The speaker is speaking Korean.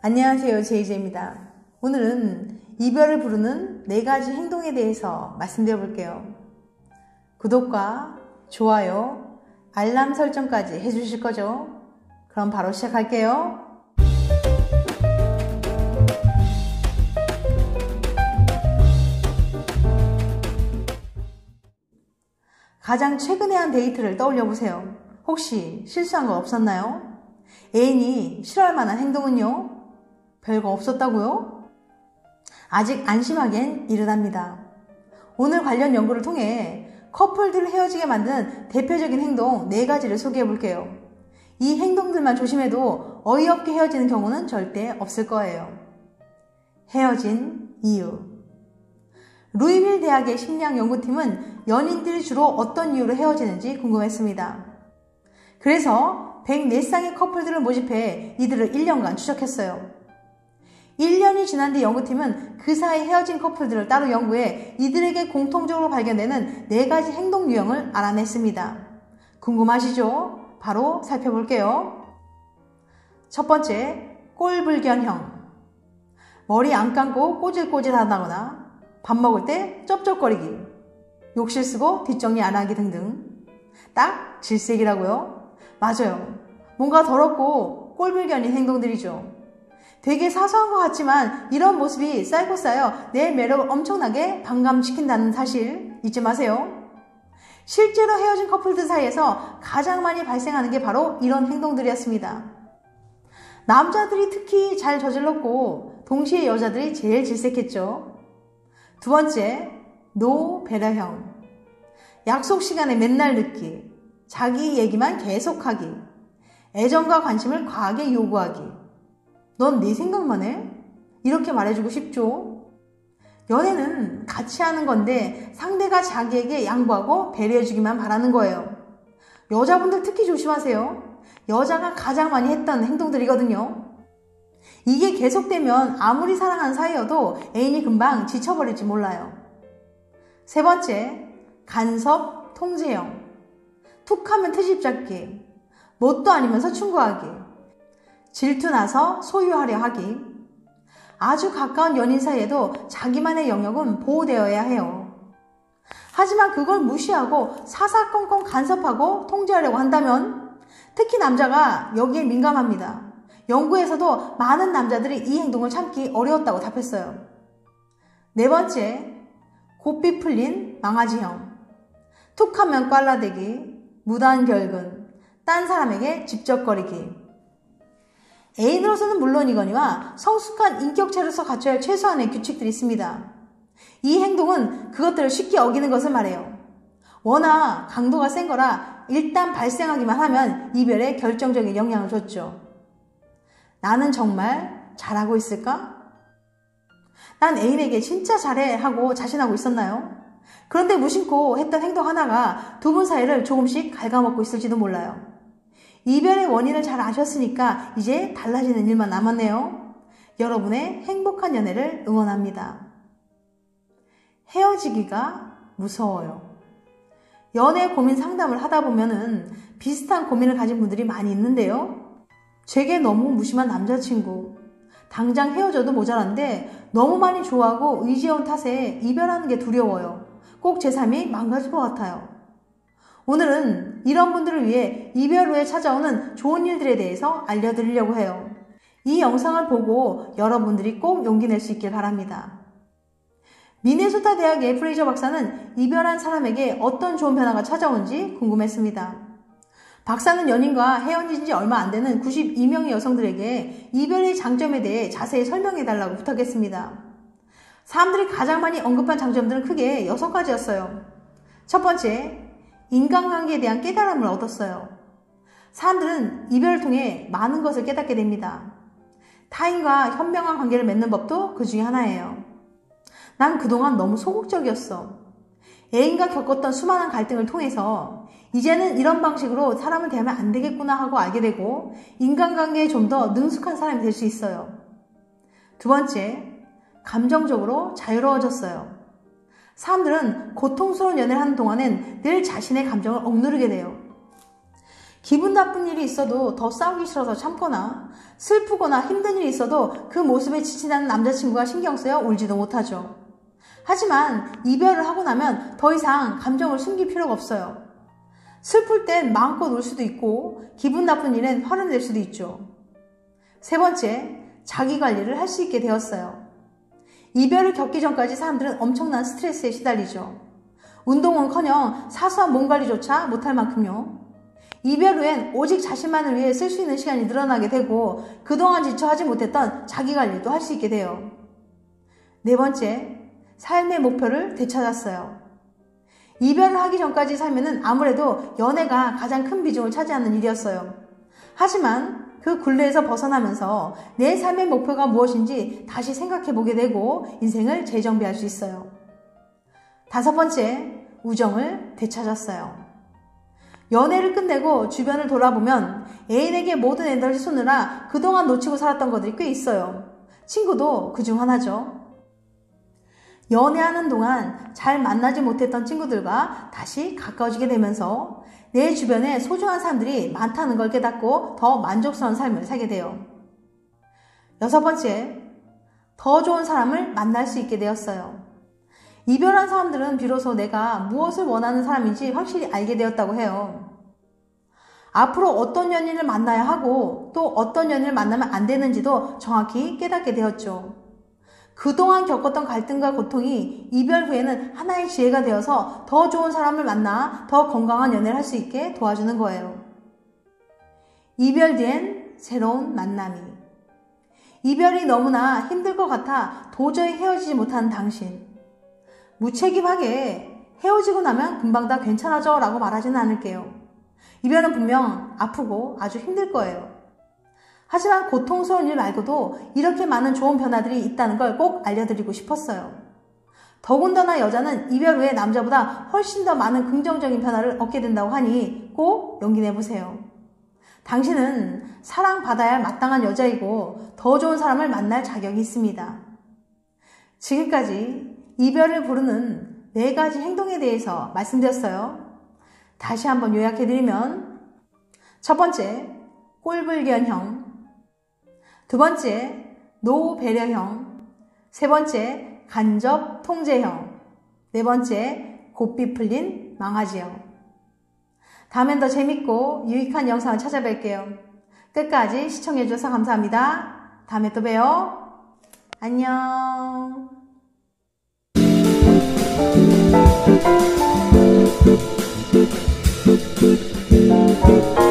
안녕하세요, 제이제입니다. 오늘은 이별을 부르는 4가지 행동에 대해서 말씀드려 볼게요. 구독과 좋아요, 알람 설정까지 해주실 거죠? 그럼 바로 시작할게요. 가장 최근에 한 데이트를 떠올려 보세요. 혹시 실수한 거 없었나요? 애인이 싫어할 만한 행동은요? 별거 없었다고요? 아직 안심하기엔 이르답니다. 오늘 관련 연구를 통해 커플들을 헤어지게 만드는 대표적인 행동 4가지를 소개해 볼게요. 이 행동들만 조심해도 어이없게 헤어지는 경우는 절대 없을 거예요. 헤어진 이유. 루이빌 대학의 심리학 연구팀은 연인들이 주로 어떤 이유로 헤어지는지 궁금했습니다. 그래서 104쌍의 커플들을 모집해 이들을 1년간 추적했어요. 1년이 지난 뒤 연구팀은 그 사이 헤어진 커플들을 따로 연구해 이들에게 공통적으로 발견되는 4가지 행동 유형을 알아냈습니다. 궁금하시죠? 바로 살펴볼게요. 첫 번째, 꼴불견형. 머리 안 감고 꼬질꼬질하다거나 밥 먹을 때 쩝쩝거리기, 욕실 쓰고 뒷정리 안 하기 등등. 딱 질색이라고요? 맞아요. 뭔가 더럽고 꼴불견인 행동들이죠. 되게 사소한 것 같지만 이런 모습이 쌓이고 쌓여 내 매력을 엄청나게 반감시킨다는 사실 잊지 마세요. 실제로 헤어진 커플들 사이에서 가장 많이 발생하는 게 바로 이런 행동들이었습니다. 남자들이 특히 잘 저질렀고 동시에 여자들이 제일 질색했죠. 두 번째, 노배려형. 약속 시간에 맨날 늦기, 자기 얘기만 계속하기, 애정과 관심을 과하게 요구하기. 넌 네 생각만 해? 이렇게 말해주고 싶죠? 연애는 같이 하는 건데 상대가 자기에게 양보하고 배려해주기만 바라는 거예요. 여자분들 특히 조심하세요. 여자가 가장 많이 했던 행동들이거든요. 이게 계속되면 아무리 사랑하는 사이여도 애인이 금방 지쳐버릴지 몰라요. 세 번째, 간섭 통제형. 툭하면 트집 잡기, 뭣도 아니면서 충고하기, 질투나서 소유하려 하기. 아주 가까운 연인 사이에도 자기만의 영역은 보호되어야 해요. 하지만 그걸 무시하고 사사건건 간섭하고 통제하려고 한다면 특히 남자가 여기에 민감합니다. 연구에서도 많은 남자들이 이 행동을 참기 어려웠다고 답했어요. 네 번째, 고삐 풀린 망아지형. 툭하면 꽐라대기, 무단 결근, 딴 사람에게 집적거리기. 애인으로서는 물론이거니와 성숙한 인격체로서 갖춰야 할 최소한의 규칙들이 있습니다. 이 행동은 그것들을 쉽게 어기는 것을 말해요. 워낙 강도가 센 거라 일단 발생하기만 하면 이별에 결정적인 영향을 줬죠. 나는 정말 잘하고 있을까? 난 애인에게 진짜 잘해 하고 자신하고 있었나요? 그런데 무심코 했던 행동 하나가 두 분 사이를 조금씩 갉아먹고 있을지도 몰라요. 이별의 원인을 잘 아셨으니까 이제 달라지는 일만 남았네요. 여러분의 행복한 연애를 응원합니다. 헤어지기가 무서워요. 연애 고민 상담을 하다 보면은 비슷한 고민을 가진 분들이 많이 있는데요. 제게 너무 무심한 남자친구, 당장 헤어져도 모자란데 너무 많이 좋아하고 의지해온 탓에 이별하는 게 두려워요. 꼭 제 삶이 망가질 것 같아요. 오늘은 이런 분들을 위해 이별 후에 찾아오는 좋은 일들에 대해서 알려드리려고 해요. 이 영상을 보고 여러분들이 꼭 용기 낼 수 있길 바랍니다. 미네소타 대학의 프레이저 박사는 이별한 사람에게 어떤 좋은 변화가 찾아온지 궁금했습니다. 박사는 연인과 헤어진 지 얼마 안 되는 92명의 여성들에게 이별의 장점에 대해 자세히 설명해달라고 부탁했습니다. 사람들이 가장 많이 언급한 장점들은 크게 6가지였어요. 첫 번째, 인간관계에 대한 깨달음을 얻었어요. 사람들은 이별을 통해 많은 것을 깨닫게 됩니다. 타인과 현명한 관계를 맺는 법도 그 중에 하나예요. 난 그동안 너무 소극적이었어. 애인과 겪었던 수많은 갈등을 통해서 이제는 이런 방식으로 사람을 대하면 안 되겠구나 하고 알게 되고 인간관계에 좀 더 능숙한 사람이 될 수 있어요. 두 번째, 감정적으로 자유로워졌어요. 사람들은 고통스러운 연애를 하는 동안엔 늘 자신의 감정을 억누르게 돼요. 기분 나쁜 일이 있어도 더 싸우기 싫어서 참거나 슬프거나 힘든 일이 있어도 그 모습에 지친다는 남자친구가 신경 쓰여 울지도 못하죠. 하지만 이별을 하고 나면 더 이상 감정을 숨길 필요가 없어요. 슬플 땐 마음껏 울 수도 있고 기분 나쁜 일엔 화를 낼 수도 있죠. 세 번째, 자기 관리를 할 수 있게 되었어요. 이별을 겪기 전까지 사람들은 엄청난 스트레스에 시달리죠. 운동은커녕 사소한 몸 관리조차 못할 만큼요. 이별 후엔 오직 자신만을 위해 쓸 수 있는 시간이 늘어나게 되고 그동안 지쳐 하지 못했던 자기 관리도 할 수 있게 돼요. 네 번째, 삶의 목표를 되찾았어요. 이별을 하기 전까지 살면은 아무래도 연애가 가장 큰 비중을 차지하는 일이었어요. 하지만 그 굴레에서 벗어나면서 내 삶의 목표가 무엇인지 다시 생각해 보게 되고 인생을 재정비할 수 있어요. 다섯 번째, 우정을 되찾았어요. 연애를 끝내고 주변을 돌아보면 애인에게 모든 에너지를 쏟느라 그동안 놓치고 살았던 것들이 꽤 있어요. 친구도 그중 하나죠. 연애하는 동안 잘 만나지 못했던 친구들과 다시 가까워지게 되면서 내 주변에 소중한 사람들이 많다는 걸 깨닫고 더 만족스러운 삶을 살게 돼요. 여섯 번째, 더 좋은 사람을 만날 수 있게 되었어요. 이별한 사람들은 비로소 내가 무엇을 원하는 사람인지 확실히 알게 되었다고 해요. 앞으로 어떤 연인을 만나야 하고 또 어떤 연인을 만나면 안 되는지도 정확히 깨닫게 되었죠. 그동안 겪었던 갈등과 고통이 이별 후에는 하나의 지혜가 되어서 더 좋은 사람을 만나 더 건강한 연애를 할 수 있게 도와주는 거예요. 이별 뒤엔 새로운 만남이. 이별이 너무나 힘들 것 같아 도저히 헤어지지 못하는 당신. 무책임하게 헤어지고 나면 금방 다 괜찮아져 라고 말하지는 않을게요. 이별은 분명 아프고 아주 힘들 거예요. 하지만 고통스러운 일 말고도 이렇게 많은 좋은 변화들이 있다는 걸 꼭 알려드리고 싶었어요. 더군다나 여자는 이별 후에 남자보다 훨씬 더 많은 긍정적인 변화를 얻게 된다고 하니 꼭 용기 내보세요. 당신은 사랑받아야 할 마땅한 여자이고 더 좋은 사람을 만날 자격이 있습니다. 지금까지 이별을 부르는 4가지 행동에 대해서 말씀드렸어요. 다시 한번 요약해드리면 첫 번째, 꼴불견형. 두 번째, 노배려형. 세 번째, 간접 통제형. 네 번째, 고삐 풀린 망아지형. 다음엔 더 재밌고 유익한 영상을 찾아뵐게요. 끝까지 시청해주셔서 감사합니다. 다음에 또 봬요. 안녕. Thank you.